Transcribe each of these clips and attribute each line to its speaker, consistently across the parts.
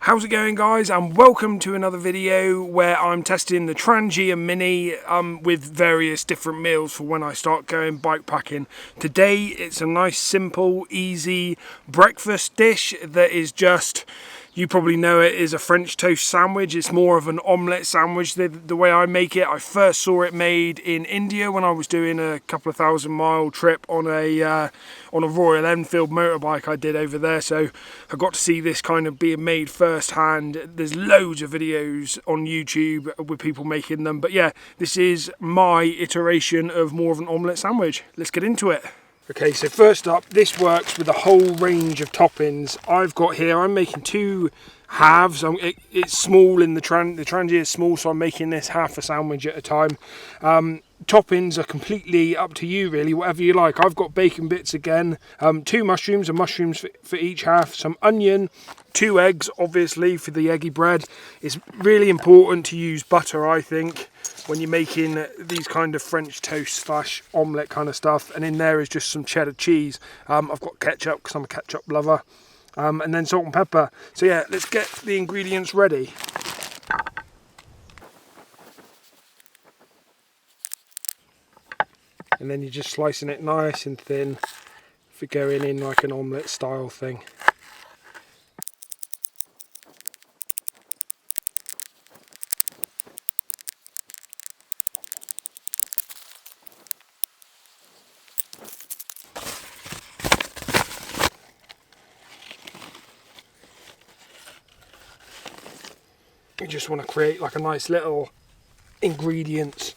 Speaker 1: How's it going, guys, and welcome to another video where I'm testing the Trangia Mini with various different meals for when I start going bikepacking. Today it's a nice simple easy breakfast dish that is just, you probably know it, is a French toast sandwich. It's more of an omelette sandwich the way I make it. I first saw it made in India when I was doing a couple of 1,000-mile trip on a Royal Enfield motorbike I did over there, so I got to see this kind of being made firsthand. There's loads of videos on YouTube with people making them, but yeah, this is my iteration of more of an omelette sandwich. Let's get into it. Okay, so first up, this works with a whole range of toppings I've got here. I'm making two halves. It's small in the Trangia is small, so I'm making this half a sandwich at a time. Toppings are completely up to you, really, whatever you like. I've got bacon bits again, two mushrooms, and mushrooms for each half, some onion, 2 eggs, obviously, for the eggy bread. It's really important to use butter, I think, when you're making these kind of French toast / omelette kind of stuff. And in there is just some cheddar cheese. I've got ketchup because I'm a ketchup lover, and then salt and pepper. So yeah, let's get the ingredients ready. And then you're just slicing it nice and thin for going in like an omelette style thing. You just want to create like a nice little ingredients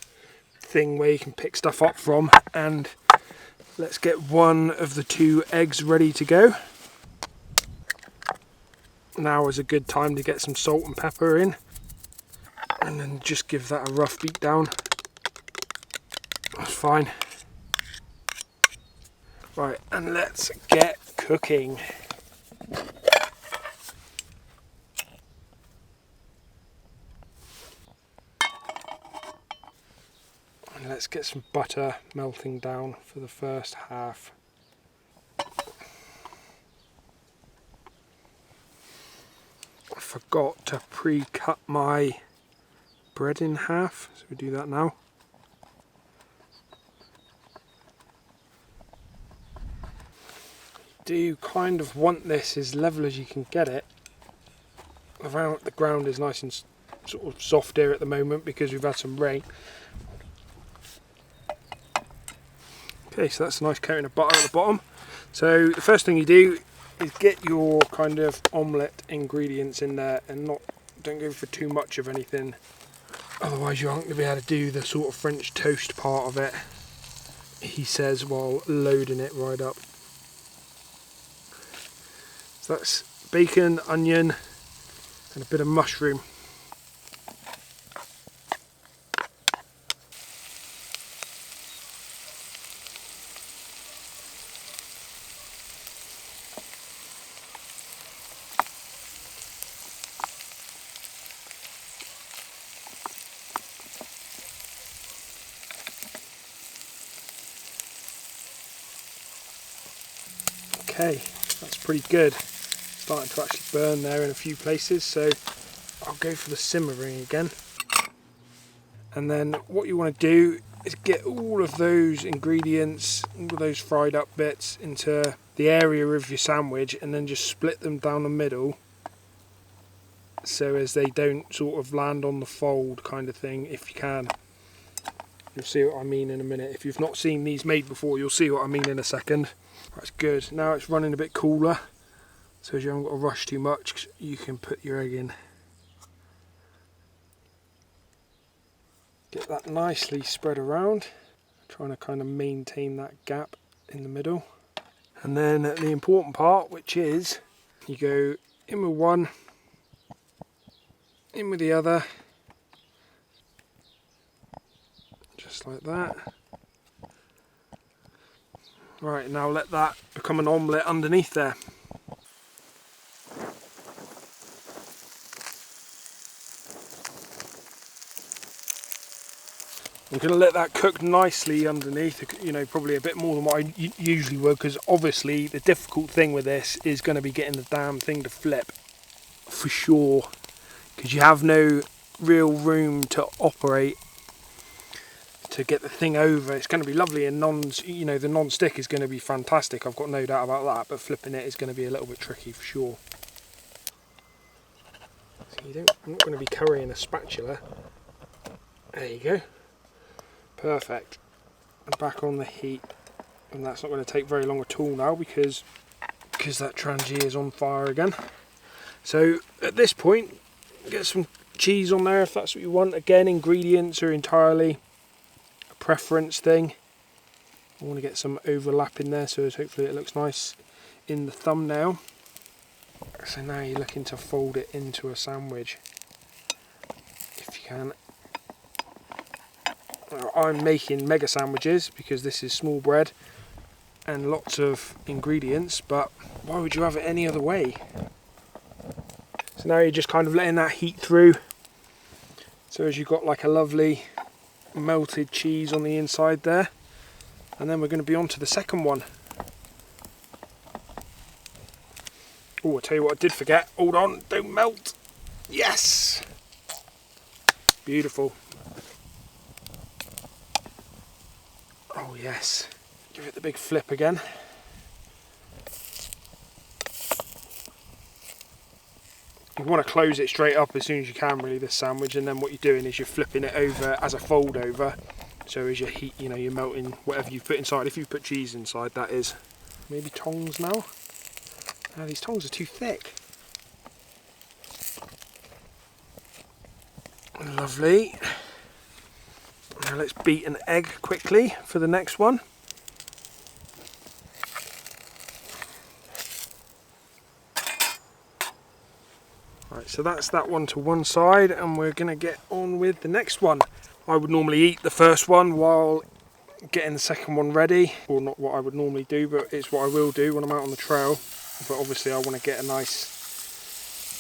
Speaker 1: thing where you can pick stuff up from, and let's get one of the 2 eggs ready to go. Now is a good time to get some salt and pepper in, and then just give that a rough beat down. That's fine. Right, and let's get cooking. And let's get some butter melting down for the first half. I forgot to pre-cut my bread in half, so we do that now. Do kind of want this as level as you can get it. The ground is nice and sort of soft here at the moment because we've had some rain. Okay, so that's a nice coating of butter at the bottom. So the first thing you do is get your kind of omelette ingredients in there, and don't go for too much of anything, otherwise you aren't going to be able to do the sort of French toast part of it, he says, while loading it right up. So that's bacon, onion, and a bit of mushroom. Okay, that's pretty good. Starting to actually burn there in a few places, so I'll go for the simmering again. And then what you want to do is get all of those ingredients, all of those fried up bits, into the area of your sandwich, and then just split them down the middle so as they don't sort of land on the fold kind of thing, if you can. You'll see what I mean in a minute. If you've not seen these made before, you'll see what I mean in a second. That's good. Now it's running a bit cooler, so as you haven't got to rush too much, you can put your egg in. Get that nicely spread around, trying to kind of maintain that gap in the middle. And then the important part, which is you go in with one, in with the other, just like that. Right, now let that become an omelette underneath there. I'm going to let that cook nicely underneath, you know, probably a bit more than what I usually would, because obviously the difficult thing with this is going to be getting the damn thing to flip. for sure, because you have no real room to operate to get the thing over. It's going to be lovely, and the non-stick is going to be fantastic, I've got no doubt about that, but flipping it is going to be a little bit tricky for sure. So I'm not going to be carrying a spatula. There you go, perfect. And back on the heat, and that's not going to take very long at all now because that Trangia is on fire again. So at this point, get some cheese on there if that's what you want. Again, ingredients are entirely a preference thing. I want to get some overlap in there so hopefully it looks nice in the thumbnail. So now you're looking to fold it into a sandwich if you can. Now, I'm making mega sandwiches because this is small bread and lots of ingredients, but why would you have it any other way? So now you're just kind of letting that heat through, so as you've got like a lovely melted cheese on the inside there, and then we're going to be on to the second one. Oh, I'll tell you what I did forget, hold on, don't melt. Yes! Beautiful. Oh yes, give it the big flip again. You want to close it straight up as soon as you can, really, this sandwich, and then what you're doing is you're flipping it over as a fold over, so as you heat, you're melting whatever you put inside, if you put cheese inside, that is. Maybe tongs now? No, these tongs are too thick. Lovely. Now let's beat an egg quickly for the next one. Right, so that's that one to one side, and we're going to get on with the next one. I would normally eat the first one while getting the second one ready, or not what I would normally do, but it's what I will do when I'm out on the trail. But obviously I want to get a nice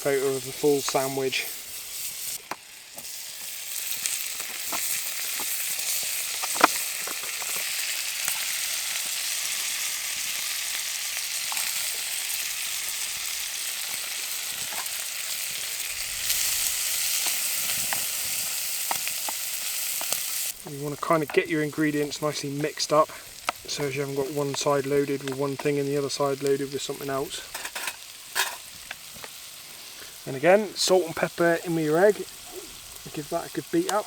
Speaker 1: photo of the full sandwich. You want to kind of get your ingredients nicely mixed up, so as you haven't got one side loaded with one thing and the other side loaded with something else. And again, salt and pepper in with your egg, give that a good beat up.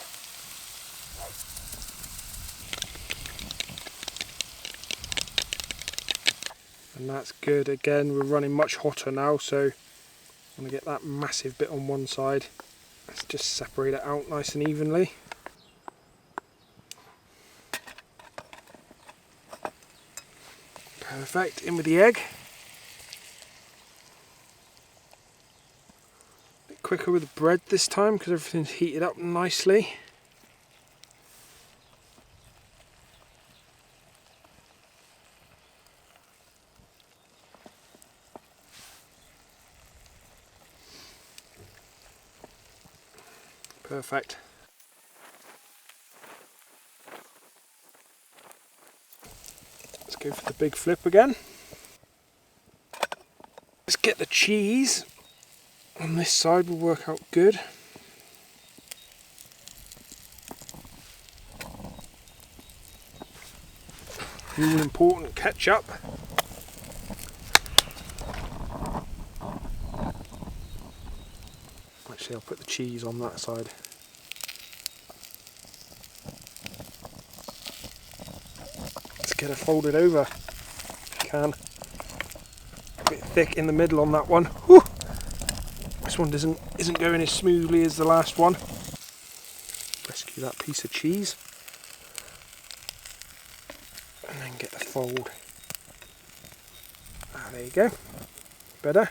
Speaker 1: And that's good. Again, we're running much hotter now, so I'm going to get that massive bit on one side. Let's just separate it out nice and evenly. Perfect, in with the egg. A bit quicker with the bread this time because everything's heated up nicely. Perfect. Let's go for the big flip again. Let's get the cheese on this side, will work out good. The all important ketchup. Actually, I'll put the cheese on that side. Let's get it folded over if you can. A bit thick in the middle on that one. Whew. This one isn't going as smoothly as the last one. Rescue that piece of cheese. And then get the fold. Ah, there you go. Better.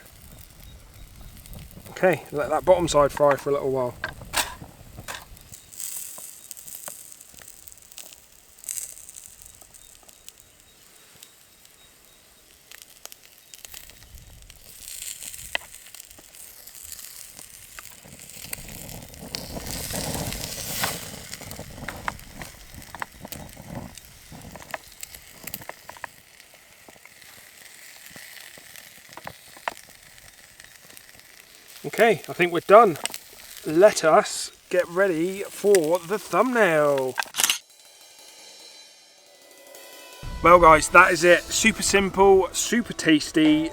Speaker 1: Okay, let that bottom side fry for a little while. Okay, I think we're done. Let us get ready for the thumbnail. Well guys, that is it. Super simple, super tasty.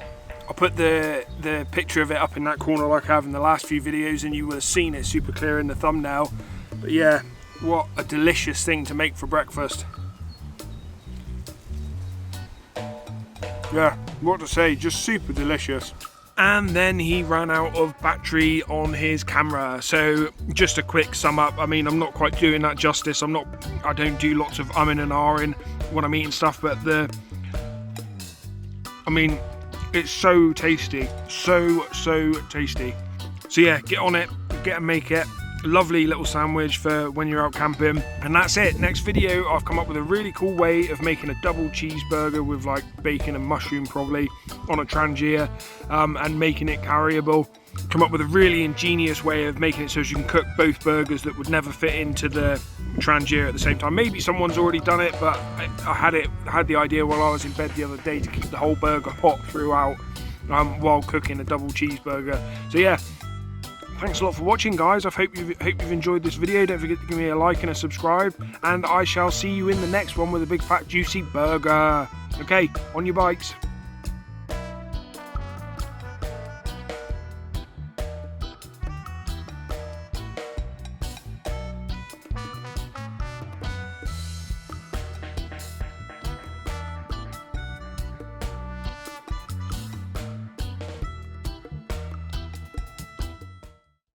Speaker 1: I'll put the picture of it up in that corner like I have in the last few videos, and you will have seen it super clear in the thumbnail. But yeah, what a delicious thing to make for breakfast. Yeah, what to say, just super delicious. And then he ran out of battery on his camera. So just a quick sum up. I mean, I'm not quite doing that justice. I don't do lots of umming and ahhing when I'm eating stuff, but I mean, it's so tasty, so tasty. So yeah, get on it, get and make it. Lovely little sandwich for when you're out camping. And that's it. Next video, I've come up with a really cool way of making a double cheeseburger with like bacon and mushroom probably on a Trangia, and making it carryable. Come up with a really ingenious way of making it so you can cook both burgers that would never fit into the Trangia at the same time. Maybe someone's already done it, but I had the idea while I was in bed the other day to keep the whole burger hot throughout while cooking a double cheeseburger. So yeah, thanks a lot for watching, guys. I hope you've enjoyed this video. Don't forget to give me a like and a subscribe, and I shall see you in the next one with a big fat juicy burger. Okay, on your bikes.